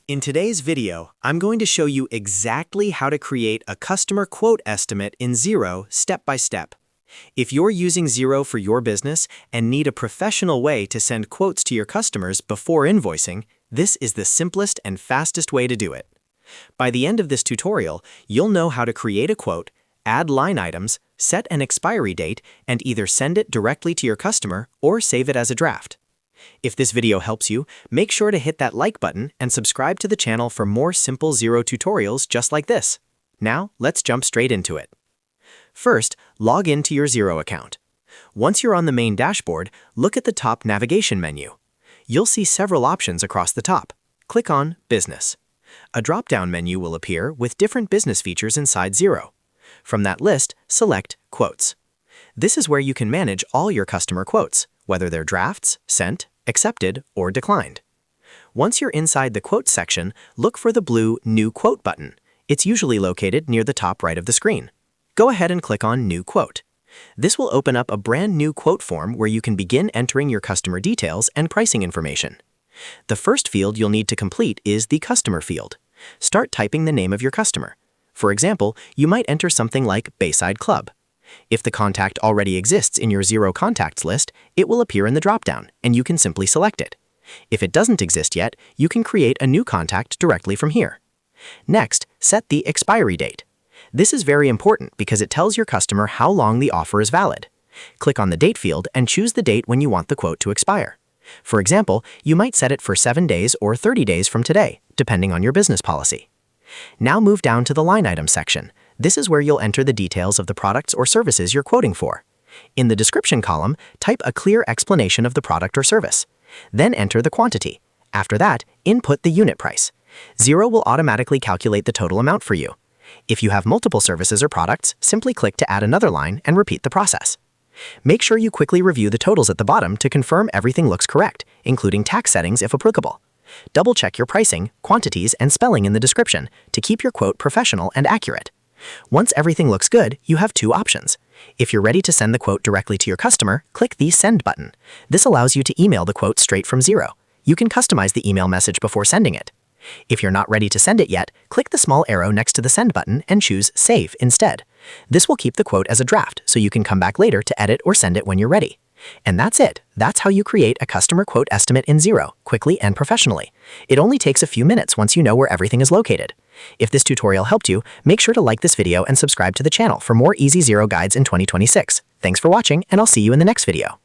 In today's video, I'm going to show you exactly how to create a customer quote estimate in Xero step by step. If you're using Xero for your business and need a professional way to send quotes to your customers before invoicing, this is the simplest and fastest way to do it. By the end of this tutorial, you'll know how to create a quote, add line items, set an expiry date, and either send it directly to your customer or save it as a draft. If this video helps you, make sure to hit that like button and subscribe to the channel for more simple Xero tutorials just like this. Now, let's jump straight into it. First, log into your Xero account. Once you're on the main dashboard, look at the top navigation menu. You'll see several options across the top. Click on Business. A drop-down menu will appear with different business features inside Xero. From that list, select Quotes. This is where you can manage all your customer quotes, whether they're drafts, sent, accepted, or declined. Once you're inside the Quotes section, look for the blue New Quote button. It's usually located near the top right of the screen. Go ahead and click on New Quote. This will open up a brand new quote form where you can begin entering your customer details and pricing information. The first field you'll need to complete is the Customer field. Start typing the name of your customer. For example, you might enter something like Bayside Club. If the contact already exists in your Xero contacts list, it will appear in the dropdown, and you can simply select it. If it doesn't exist yet, you can create a new contact directly from here. Next, set the expiry date. This is very important because it tells your customer how long the offer is valid. Click on the Date field and choose the date when you want the quote to expire. For example, you might set it for 7 days or 30 days from today, depending on your business policy. Now move down to the Line Item section. This is where you'll enter the details of the products or services you're quoting for. In the description column, type a clear explanation of the product or service. Then enter the quantity. After that, input the unit price. Xero will automatically calculate the total amount for you. If you have multiple services or products, simply click to add another line and repeat the process. Make sure you quickly review the totals at the bottom to confirm everything looks correct, including tax settings if applicable. Double-check your pricing, quantities, and spelling in the description to keep your quote professional and accurate. Once everything looks good, you have two options. If you're ready to send the quote directly to your customer, click the Send button. This allows you to email the quote straight from Xero. You can customize the email message before sending it. If you're not ready to send it yet, click the small arrow next to the Send button and choose Save instead. This will keep the quote as a draft, so you can come back later to edit or send it when you're ready. And that's it. That's how you create a customer quote estimate in Xero, quickly and professionally. It only takes a few minutes once you know where everything is located. If this tutorial helped you, make sure to like this video and subscribe to the channel for more easy Xero guides in 2026. Thanks for watching, and I'll see you in the next video.